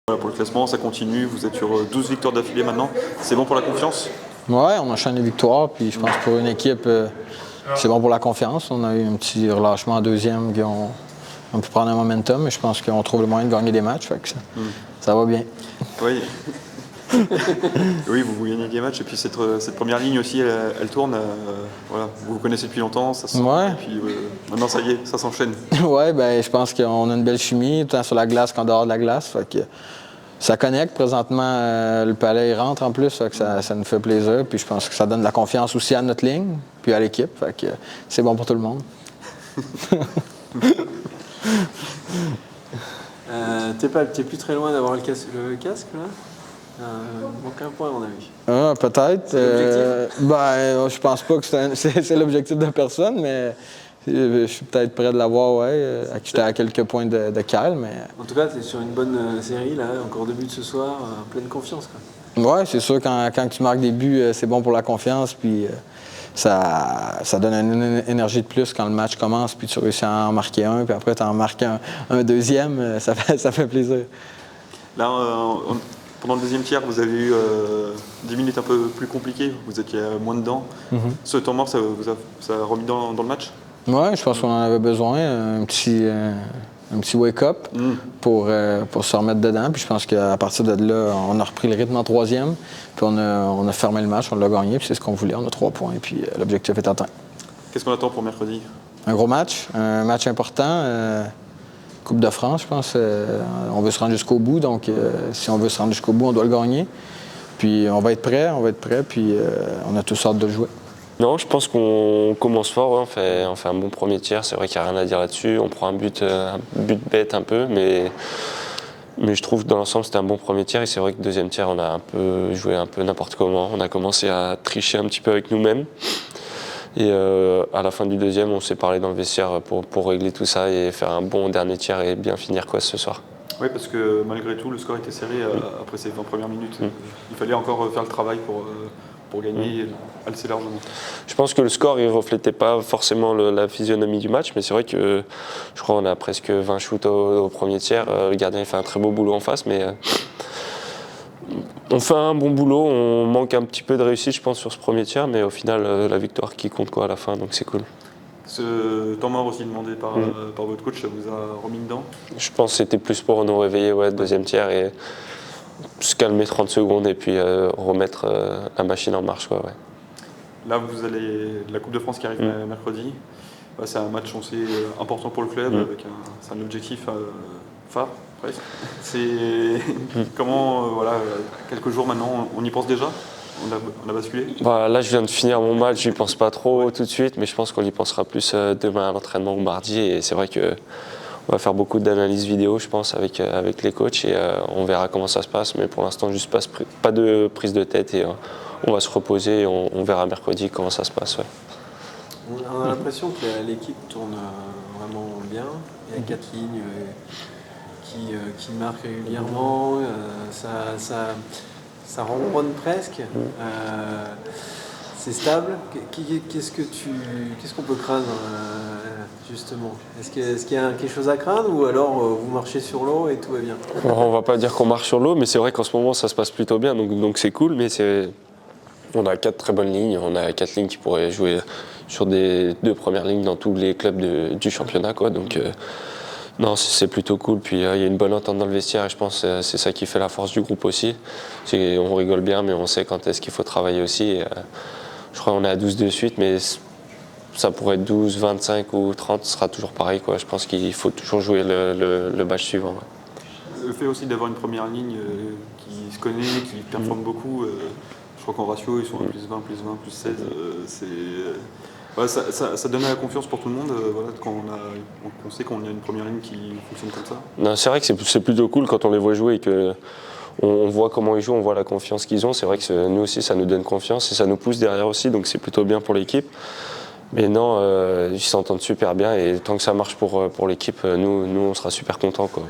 Voilà, pour le classement, ça continue, vous êtes sur 12 victoires d'affilée maintenant. C'est bon pour la confiance? Ouais, on enchaîne les victoires, puis je pense que pour une équipe, c'est bon pour la confiance. On a eu un petit relâchement en deuxième, puis on peut prendre un momentum, mais je pense qu'on trouve le moyen de gagner des matchs, fait que ça va bien. Oui. Oui, vous gagnez des matchs, et puis cette première ligne aussi, elle tourne. Voilà. Vous vous connaissez depuis longtemps, ça se sent, Ouais. et puis maintenant ça y est, ça s'enchaîne. Ouais, ben je pense qu'on a une belle chimie, tant sur la glace qu'en dehors de la glace. Fait que ça connecte. Présentement, le palais il rentre en plus, fait que ça nous fait plaisir. Puis je pense que ça donne de la confiance aussi à notre ligne, puis à l'équipe. Fait que c'est bon pour tout le monde. T'es plus très loin d'avoir le casque là? Manque un point à mon avis. Ah, peut-être. L'objectif? Je pense pas que c'est l'objectif de personne, mais je suis peut-être prêt de l'avoir, ouais. J'étais à quelques points de Kyle, mais. En tout cas, t'es sur une bonne série là, encore 2 buts ce soir, pleine confiance quoi. Ouais, c'est sûr, quand tu marques des buts, c'est bon pour la confiance, puis ça donne une énergie de plus quand le match commence, puis tu réussis à en marquer un, puis après tu en marques un deuxième, ça fait plaisir. Là, pendant le deuxième tiers, vous avez eu 10 minutes un peu plus compliquées, vous étiez moins dedans. Ce temps mort, ça vous a remis dans le match? Ouais, je pense qu'on en avait besoin, un petit wake-up pour se remettre dedans. Puis je pense qu'à partir de là, on a repris le rythme en troisième. Puis on a fermé le match, on l'a gagné. Puis c'est ce qu'on voulait, on a 3 points. Puis l'objectif est atteint. Qu'est-ce qu'on attend pour mercredi? Un gros match, un match important. Coupe de France, je pense. On veut se rendre jusqu'au bout. Donc si on veut se rendre jusqu'au bout, on doit le gagner. Puis on va être prêt. Puis on a tous hâte de le jouer. Non, je pense qu'on commence fort, ouais, on fait un bon premier tiers, c'est vrai qu'il n'y a rien à dire là-dessus. On prend un but bête un peu, mais je trouve que dans l'ensemble c'était un bon premier tiers et c'est vrai que deuxième tiers on a un peu joué un peu n'importe comment. On a commencé à tricher un petit peu avec nous-mêmes. Et à la fin du deuxième, on s'est parlé dans le vestiaire pour régler tout ça et faire un bon dernier tiers et bien finir quoi ce soir. Oui, parce que malgré tout, le score était serré après ces 20 premières minutes. Il fallait encore faire le travail pour gagner assez largement. Je pense que le score ne reflétait pas forcément la physionomie du match, mais c'est vrai que je crois qu'on a presque 20 shoots au premier tiers. Le gardien fait un très beau boulot en face, mais on fait un bon boulot. On manque un petit peu de réussite, je pense, sur ce premier tiers, mais au final, la victoire qui compte quoi à la fin, donc c'est cool. Ce temps mort aussi demandé par votre coach, ça vous a remis dedans? Je pense que c'était plus pour nous réveiller, deuxième tiers, et se calmer 30 secondes et puis remettre la machine en marche. Ouais. Là, vous allez la Coupe de France qui arrive mercredi. C'est un match, on sait, important pour le club, avec un objectif phare, presque. C'est comment, quelques jours maintenant, on y pense déjà? On a basculé? Là, je viens de finir mon match, je n'y pense pas trop tout de suite, mais je pense qu'on y pensera plus demain à l'entraînement ou mardi. Et c'est vrai que on va faire beaucoup d'analyses vidéo, je pense, avec les coachs et on verra comment ça se passe. Mais pour l'instant, juste pas de prise de tête et on va se reposer et on verra mercredi comment ça se passe. Ouais. On a l'impression que l'équipe tourne vraiment bien. Il y a 4 lignes qui marquent régulièrement. Ça ronronne presque. C'est stable. Qu'est-ce qu'on peut craindre justement? Est-ce qu'il y a quelque chose à craindre ou alors vous marchez sur l'eau et tout va bien? On va pas dire qu'on marche sur l'eau, mais c'est vrai qu'en ce moment ça se passe plutôt bien, donc c'est cool. Mais on a 4 très bonnes lignes. On a 4 lignes qui pourraient jouer sur des 2 premières lignes dans tous les clubs du championnat, quoi. Donc non, c'est plutôt cool. Puis il y a une bonne entente dans le vestiaire et je pense que c'est ça qui fait la force du groupe aussi. On rigole bien, mais on sait quand est-ce qu'il faut travailler aussi. Et, je crois qu'on est à 12 de suite, mais ça pourrait être 12, 25 ou 30, ce sera toujours pareil, quoi. Je pense qu'il faut toujours jouer le match suivant. Ouais. Le fait aussi d'avoir une première ligne qui se connaît, qui performe beaucoup, je crois qu'en ratio ils sont à plus 20, plus 20, plus 16. Ça donne la confiance pour tout le monde quand on sait qu'on a une première ligne qui fonctionne comme ça. Non, c'est vrai que c'est plutôt cool quand on les voit jouer et qu'on voit comment ils jouent, on voit la confiance qu'ils ont. C'est vrai que nous aussi, ça nous donne confiance et ça nous pousse derrière aussi, donc c'est plutôt bien pour l'équipe. Mais non, ils s'entendent super bien et tant que ça marche pour l'équipe, nous on sera super contents, quoi. Ouais.